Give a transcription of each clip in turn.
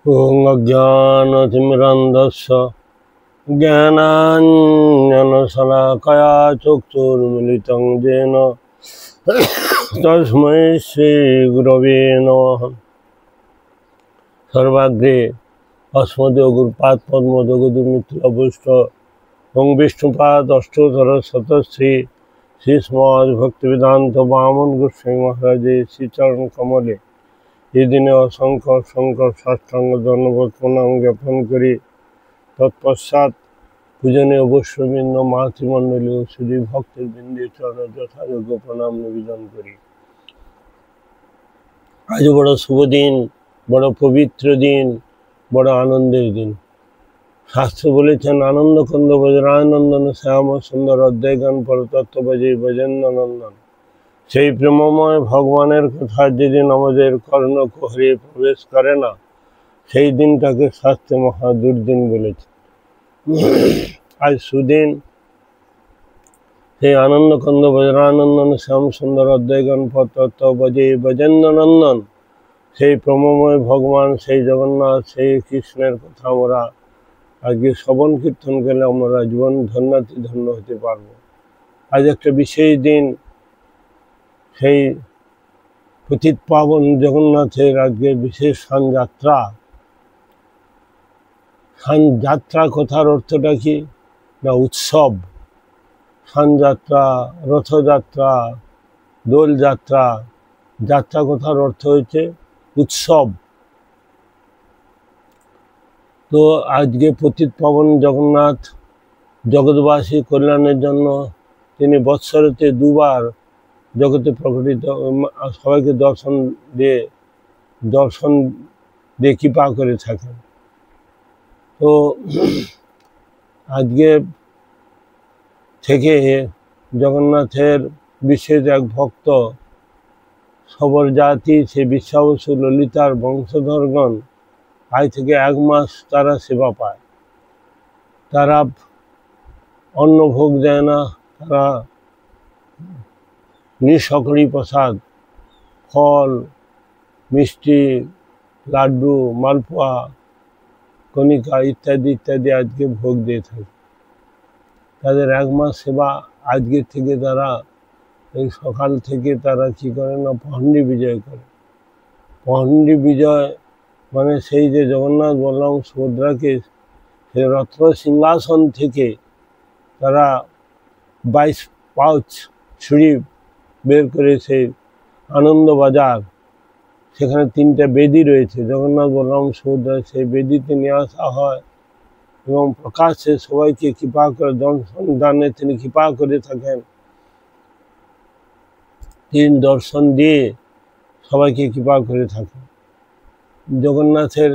ॐ अज्ञानतिमिरन्धस्य ज्ञानाञ्जनशलाकया चक्षुर्मिलितं येन तस्मै श्रीगुरवे नमः। सर्वाग्रे अस्मद्योगुरुपादपद्मजगद्गुरुमित्रभूष्ट ओं विष्णुपाद अष्टोत्तर शतश्री श्रीस्मद्भक्तिवेदान्त वामन गोस्वामी महाराजे श्रीचरण कमले এই দিনে অসংখ্য অসংখ্য সাষ্টাঙ্গ ধন্যবাদ প্রণাম জ্ঞাপন করি। তৎপশ্চাৎ পূজনীয় বৈষ্ণববৃন্দ মাতৃমণ্ডলী ও শ্রী ভক্তের বৃন্দের চরণে যথাযোগ্য প্রণাম নিবেদন করি। আজ বড় শুভ দিন, বড় পবিত্র দিন, বড় আনন্দের দিন। শাস্ত্র বলেছেন আনন্দ কন্দ বজ্রানন্দন শ্যাম সুন্দর অধ্যায় গান পরতত্ত্ব বজে বজেন্দ্রনন্দন। সেই প্রেমময় ভগবানের কথা যেদিন আমাদের কর্ণকুহরে প্রবেশ করে না, সেই দিনটাকে শাস্ত্রে মহা দুর্দিন বলেছে। আজ সুদিন সেই আনন্দ কন্দ বজ্রানন্দন শ্যাম সুন্দর অদ্বৈগণ পতত্ত্ব বজে বজেন্দ্রনন্দন, সেই প্রেমময় ভগবান, সেই জগন্নাথ, সেই কৃষ্ণের কথা আমরা আজকে শ্রবণ কীর্তন করলে আমরা জীবন ধন্যাতি ধন্য হতে পারবো। আজ একটা বিশেষ দিন, সেই পতিত পাবন জগন্নাথের আজকে বিশেষ স্নানযাত্রা। স্নানযাত্রা কথার অর্থটা কি না? উৎসব। স্নানযাত্রা, রথযাত্রা, দোলযাত্রা। যাত্রা কথার অর্থ হচ্ছে উৎসব। তো আজকে পতিত পাবন জগন্নাথ জগৎবাসী কল্যাণের জন্য তিনি বৎসরেতে দুবার জগতে প্রকটিত, সবাইকে দর্শন দিয়ে কৃপা করে থাকেন। তো আজকে থেকে জগন্নাথের বিশেষ এক ভক্ত সবর জাতি, সে বিশ্বাবসু ললিতার বংশধরগণ আজ থেকে 1 মাস তারা সেবা পায়। তারা অন্ন ভোগ দেয় না, তারা নিঃসকরি প্রসাদ, ফল, মিষ্টি, লাড্ডু, মালপোয়া, কণিকা ইত্যাদি ইত্যাদি আজকে ভোগ দিয়ে থাকে। তাদের 1 মাস সেবা। আজকের থেকে তারা এই সকাল থেকে তারা কি করে না, পহণ্ডি বিজয় করে। পহণ্ডি বিজয় মানে সেই যে জগন্নাথ বলরাম সুভদ্রাকে সেই রত্ন সিংহাসন থেকে তারা 22 পাউচ ছুরি বের করে সেই আনন্দবাজার, সেখানে 3টে বেদি রয়েছে জগন্নাথ বলরাম সুভদ্রা, সেই বেদিতে নিয়ে আসা হয় এবং প্রকাশ্যে সবাইকে কৃপা করে দর্শন দানে তিনি কৃপা করে থাকেন। তিনি দর্শন দিয়ে সবাইকে কৃপা করে থাকেন। জগন্নাথের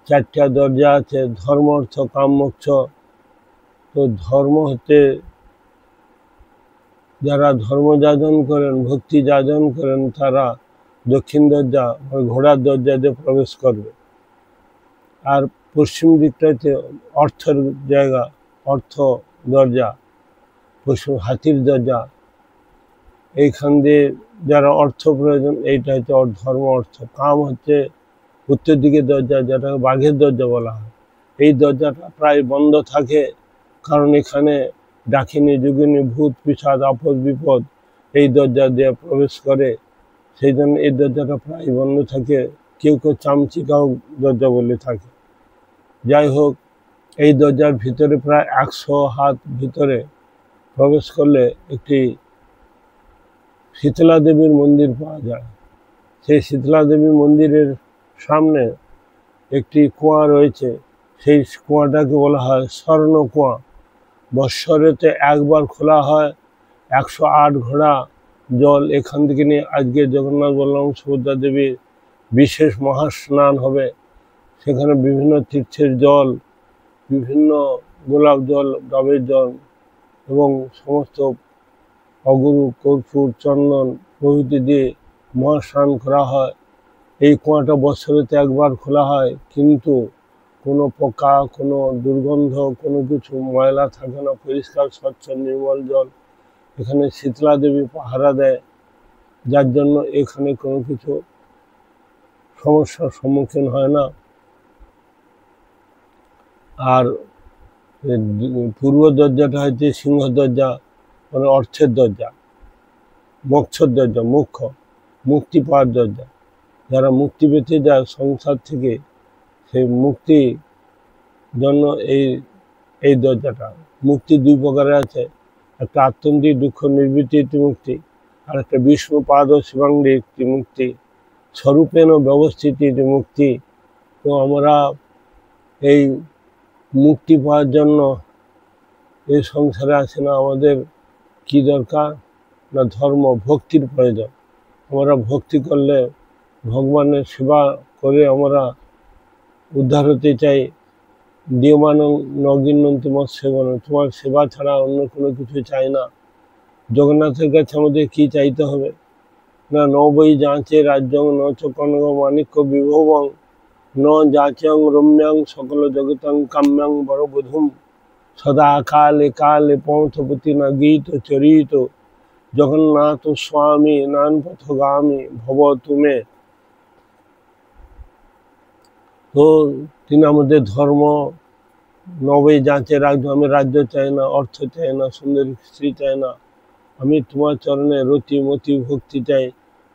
4টা দরজা আছে, ধর্ম অর্থ কাম মোক্ষ। তো ধর্ম হতে যারা ধর্ম যাজন করেন, ভক্তি যাজন করেন, তারা দক্ষিণ দরজা ঘোড়ার দরজা দিয়ে প্রবেশ করবে। আর পশ্চিম দিকটাতে অর্থের জায়গা, অর্থ দরজা, পশ্চিম হাতির দরজা। এইখান দিয়ে যারা অর্থ প্রয়োজন, এইটা হচ্ছে ধর্ম অর্থ। কাম হচ্ছে উত্তর দিকের দরজা, যেটাকে বাঘের দরজা বলা হয়। এই দরজাটা প্রায় বন্ধ থাকে, কারণ এখানে ডাকিনী যোগিনী ভূত পিশাচ আপদ বিপদ এই দরজা দিয়ে প্রবেশ করে। সেই জন্য এই দরজাটা প্রায় বন্ধ থাকে। কেউ কেউ চামচিকাও দরজা বলে থাকে। যাই হোক, এই দরজার ভিতরে প্রায় 100 হাত ভিতরে প্রবেশ করলে একটি শীতলা দেবীর মন্দির পাওয়া যায়। সেই শীতলা দেবীর মন্দিরের সামনে একটি কুয়া রয়েছে। সেই কুয়াটাকে বলা হয় স্বর্ণ কুয়া। বৎসরেতে একবার খোলা হয়। 108 ঘোড়া জল এখান থেকে নিয়ে আজকে জগন্নাথ বলরাম সুভদ্রা দেবীর বিশেষ মহাস্নান হবে। সেখানে বিভিন্ন তীর্থের জল, বিভিন্ন গোলাপ জল, ডাবের জল এবং সমস্ত অগুরু, কর্পূর, চন্দন প্রভৃতি দিয়ে মহাস্নান করা হয়। এই কুয়াটা বৎসরেতে একবার খোলা হয়, কিন্তু কোনো পোকা, কোনো দুর্গন্ধ, কোনো কিছু ময়লা থাকে না। পরিষ্কার স্বচ্ছ নির্মল জল। এখানে শীতলা দেবী পাহারা দেয়, যার জন্য এখানে কোনো কিছু সমস্যার সম্মুখীন হয় না। আর পূর্ব দরজাটা হচ্ছে সিংহ দরজা, মানে অর্থের দরজা, মোক্ষর দরজা, মুক্তি পাওয়ার দরজা। যারা মুক্তি পেতে যায় সংসার থেকে, সেই মুক্তি জন্য এই দরজাটা। মুক্তি দুই প্রকারের আছে, একটা আত্যন্তিক দুঃখ নিবৃত্তি মুক্তি, আর একটা বিষ্ণু পাদ শিবাঙ্গী মুক্তি, স্বরূপেণ ব্যবস্থিত মুক্তি। তো আমরা এই মুক্তি পাওয়ার জন্য এই সংসারে আসে না, আমাদের কি দরকার না ধর্ম, ভক্তির প্রয়োজন। আমরা ভক্তি করলে, ভগবানের সেবা করে আমরা উদ্ধার হতে চাই। দিয়মান নগিন্নন্তি মৎস্যগণ, তোমার সেবা ছাড়া অন্য কোনো কিছু চাই না। জগন্নাথের কাছে আমাদের কি চাইতে হবে না, নবৈ যাচে রাজ্যং ন চ কনক মাণিক্য বিভবং, ন যাচং রম্যাং সকল জগতং কাম্যাং বরবধূম, সদা কালে কালে পথপতি না গীত চরিত, জগন্নাথ স্বামী নান পথগামী ভব তুমে। তো তিনি আমাদের ধর্ম, নবৈ যাচে রাজ্য, আমি রাজ্য চাই না, অর্থ চাই না, সুন্দরী স্ত্রী চাই না, আমি তোমার চরণে রতি মতি ভক্তি চাই।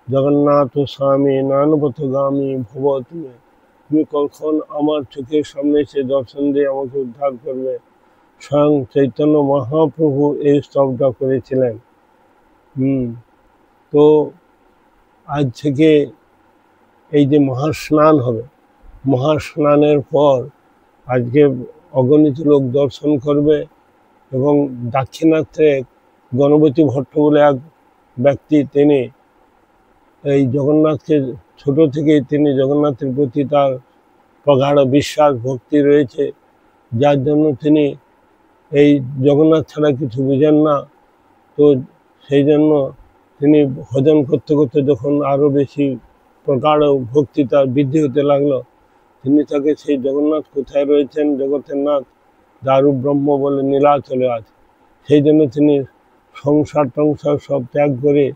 জগন্নাথ স্বামী নান পথগামী ভব তুমে, তুমি কখন আমার চোখের সামনে এসে দর্শন দিয়ে আমাকে উদ্ধার করবে। স্বয়ং চৈতন্য মহাপ্রভু এই স্তবটা করেছিলেন। তো আজ থেকে এই যে মহাস্নান হবে, মহাস্নানের পর আজকে অগণিত লোক দর্শন করবে। এবং দাক্ষিণাত্যে গণপতি ভট্ট বলে এক ব্যক্তি, তিনি এই জগন্নাথকে ছোট থেকেই তিনি জগন্নাথের প্রতি তার প্রগাঢ় বিশ্বাস ভক্তি রয়েছে, যার জন্য তিনি এই জগন্নাথ ছাড়া কিছু বুঝেন না। তো সেই জন্য তিনি ভজন করতে করতে যখন আরও বেশি প্রগাঢ় ভক্তি তার বৃদ্ধি হতে লাগলো, তিনি তাকে সেই জগন্নাথ কোথায় রয়েছেন, জগতের নাথ দারু ব্রহ্ম বলে নীলাচলে আছে, সেই জন্য তিনি সংসার টংসার সব ত্যাগ করে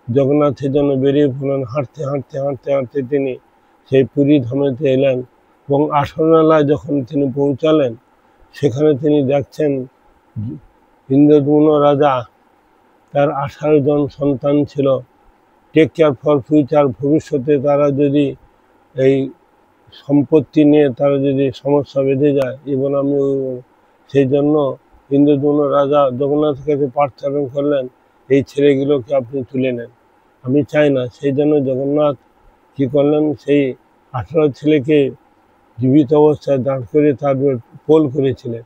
জগন্নাথের জন্য বেরিয়ে পড়লেন। হাঁটতে হাঁটতে হাঁটতে হাঁটতে তিনি সেই পুরী ধামেতে এলেন, এবং আসরমেলায় যখন তিনি পৌঁছালেন, সেখানে তিনি দেখছেন ইন্দ্রদ্যুম্ন রাজা, তার 18 জন সন্তান ছিল। টেক কেয়ার ফর ফিউচার, ভবিষ্যতে তারা যদি এই সম্পত্তি নিয়ে তারা যদি সমস্যা বেঁধে যায়, এবং আমি সেই জন্য ইন্দ্রদ্যুম্ন রাজা জগন্নাথের কাছে প্রার্থনা করলেন, এই ছেলেগুলোকে আপনি তুলে নেন, আমি চাই না। সেই জন্য জগন্নাথ কী করলেন, সেই 18 ছেলেকে জীবিত অবস্থায় দাঁড় করে তারপর পোল করেছিলেন,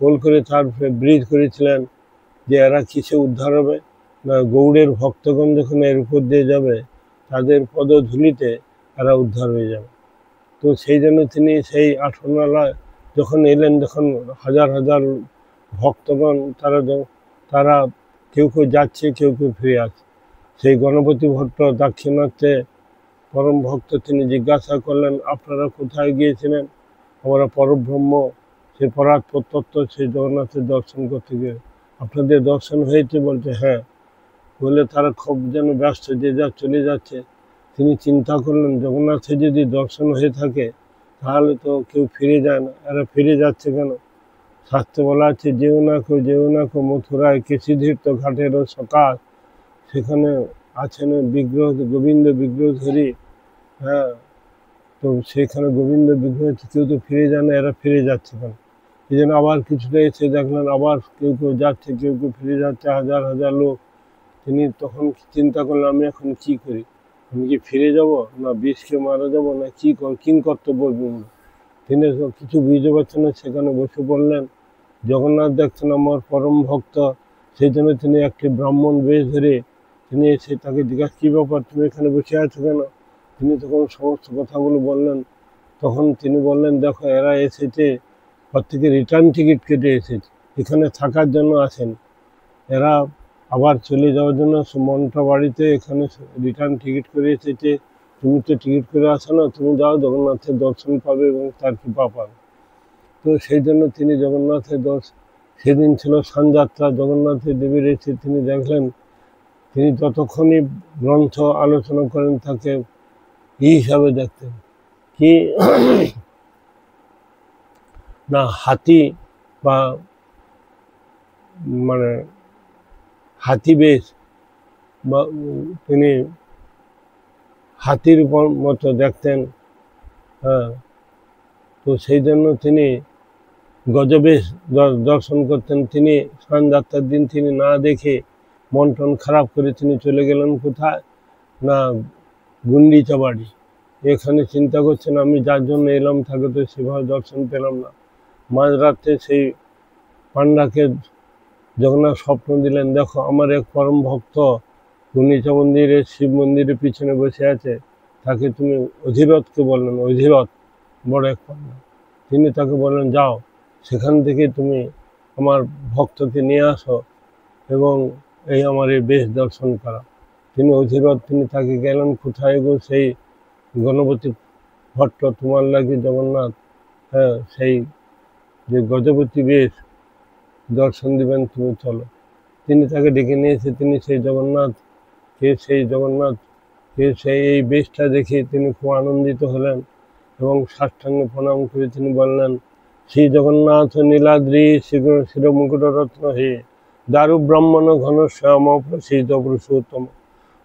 পোল করে তারপরে ব্রিজ করেছিলেন, যে এরা কিসে উদ্ধার হবে না, গৌড়ের ভক্তগণ যখন এর উপর দিয়ে যাবে, তাদের পদধূলিতে এরা উদ্ধার হয়ে যাবে। তো সেই জন্য তিনি সেই আসরমেলায় যখন এলেন, যখন হাজার হাজার ভক্তগণ তারা কেউ কেউ যাচ্ছে, কেউ কেউ ফিরে আসছে, সেই গণপতি ভট্ট দাক্ষিণাত্যে পরম ভক্ত, তিনি জিজ্ঞাসা করলেন, আপনারা কোথায় গিয়েছিলেন? আমরা পরব্রহ্ম, সেই পরাৎপর তত্ত্ব, সেই জগন্নাথের দর্শন করতে গিয়ে। আপনাদের দর্শন হয়েছে? বলছে হ্যাঁ। বলে তারা খুব যেন ব্যস্ত, যে যা চলে যাচ্ছে। তিনি চিন্তা করলেন, জগন্নাথের যদি দর্শন হয়ে থাকে তাহলে তো কেউ ফিরে যায় না, এরা ফিরে যাচ্ছে কেন? শাস্ত্রে বলা আছে, যেও না কো মথুরায় কেশিধীর্থ ঘাটেরও সকাল, সেখানে আছেন বিগ্রহ, গোবিন্দ বিগ্রহ ধরি। হ্যাঁ, তো সেখানে গোবিন্দ বিগ্রহ, কেউ তো ফিরে যায় না, এরা ফিরে যাচ্ছে কেন? এই জন্য আবার কিছুটা এসে দেখলেন, আবার কেউ কেউ যাচ্ছে, কেউ কেউ ফিরে যাচ্ছে, হাজার হাজার লোক। তিনি তখন চিন্তা করলেন, আমি এখন কি করি? আমি কি ফিরে যাব, না বিষকে মারা যাব, না কি কর্তব্য? তিনি কিছু বুঝতে পারছেন না, সেখানে বসে পড়লেন। জগন্নাথ দেখছেন আমার পরম ভক্ত, সেই জন্য তিনি একটি ব্রাহ্মণ বেশ ধরে তিনি এসে তাকে জিজ্ঞাসা, কী ব্যাপার, তুমি এখানে বসে আছো কেন? তিনি তখন সমস্ত কথাগুলো বললেন। তখন তিনি বললেন, দেখো এরা এসেছে ঘর থেকে রিটার্ন টিকিট কেটে এসেছে, এখানে থাকার জন্য আসেন, এরা আবার চলে যাওয়ার জন্য মনটা বাড়িতে এখানে রিটার্ন টিকিট করে এসেছে। তুমি তো টিকিট করে আসো না, তুমি যাও, জগন্নাথের দর্শন পাবে এবং তার কৃপা পাবে। তো সেই জন্য তিনি জগন্নাথের সেদিন ছিল সানযাত্রা, জগন্নাথের দেবীর এসে তিনি দেখলেন, তিনি যতক্ষণই গ্রন্থ আলোচনা করেন তাকে এই হিসাবে দেখতেন কি না হাতি বা মানে হাতি বেশ বা তিনি হাতির মতো দেখতেন। হ্যাঁ, তো সেই জন্য তিনি গজবেশ দর্শন করতেন। তিনি স্নান যাত্রার দিন তিনি না দেখে মন টন খারাপ করে তিনি চলে গেলেন কোথায় না গুন্ডিচা বাড়ি। এখানে চিন্তা করছেন আমি যার জন্য এলাম তাকে তো সেভাবে দর্শন পেলাম না। মাঝরাত্রে সেই পান্ডাকে জগন্নাথ স্বপ্ন দিলেন, দেখো আমার এক পরম ভক্ত গুন্ডিচা মন্দিরে শিব মন্দিরের পিছনে বসে আছে, তাকে তুমি অধিরথকে বললেন, অধিরথ বড় এক পান্ডা, তিনি তাকে বললেন যাও সেখান থেকে তুমি আমার ভক্তকে নিয়ে আসো এবং এই আমার এই বেশ দর্শন করা। তিনি অধিরথ তিনি তাকে গেলেন কোথায় গো, সেই গণপতি ভট্ট তোমার লাগে জগন্নাথ, হ্যাঁ সেই যে গজপতি বেশ দর্শন দিবেন তুমি চলো। তিনি তাকে ডেকে নিয়েছে, তিনি সেই জগন্নাথ সেই এই বেশটা দেখে তিনি খুব আনন্দিত হলেন এবং সাষ্টাঙ্গে প্রণাম করে তিনি বললেন, শ্রী জগন্নাথ নীলাদ্রি শিরমুকুট রত্ন হে দারু ব্রাহ্মণ ঘন শ্যাম প্রসিদ্ধ পুরুষোত্তম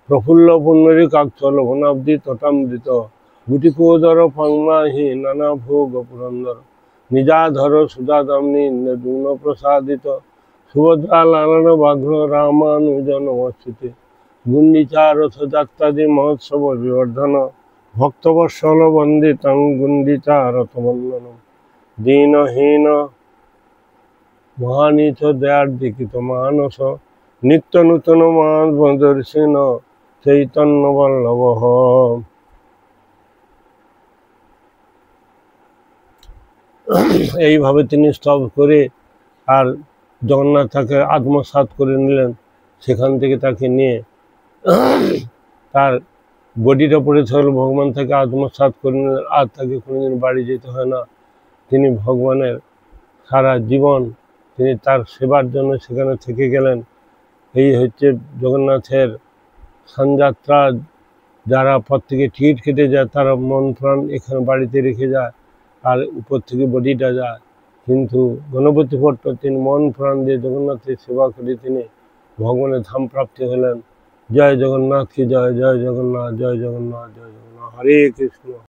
প্রফুল্ল পুণ্ডরীকাক্ষ লবণাব্দি তটামৃত গুটিকোদর ফাংমাহি নানা ভোগ পুরন্দর নিজাধর সুধাদাম্নি নির্গুণ প্রসাদিত সুভদ্রা লালন বাঘ্র রামানুজন নমস্তুতে গুন্ডিচা রথযাত্রাদি মহোৎসব বিবর্ধন ভক্তবৎসল বন্দিতং গুন্ডিচা রথবন্দনম দীনহীন মহানীচ দয়ার্দিকিত মানস নিত্য নূতন দর্শন চৈতন্য বল্লভ। এইভাবে তিনি স্তব করে আর জগন্নাথ তাকে আত্মসাৎ করে নিলেন। সেখান থেকে তাকে নিয়ে তার বডিটা পড়ে থাকলে ভগবান তাকে আত্মসাৎ করে নিলেন, আর তাকে কোনোদিন বাড়ি যেতে হয় না। তিনি ভগবানের সারা জীবন তিনি তার সেবার জন্য সেখানে থেকে গেলেন। এই হচ্ছে জগন্নাথের স্নানযাত্রা। যারা পর থেকে টিকিট কেটে যায় তারা মন প্রাণ এখানে বাড়িতে রেখে যায় আর উপর থেকে বডিটা যায়, কিন্তু গণপতি ভট্ট তিনি মন প্রাণ দিয়ে জগন্নাথের সেবা করে তিনি ভগবানের ধাম প্রাপ্তি হলেন। জয় জগন্নাথ কি জয়, জয় জগন্নাথ, জয় জগন্নাথ, জয় জগন্নাথ, হরে কৃষ্ণ।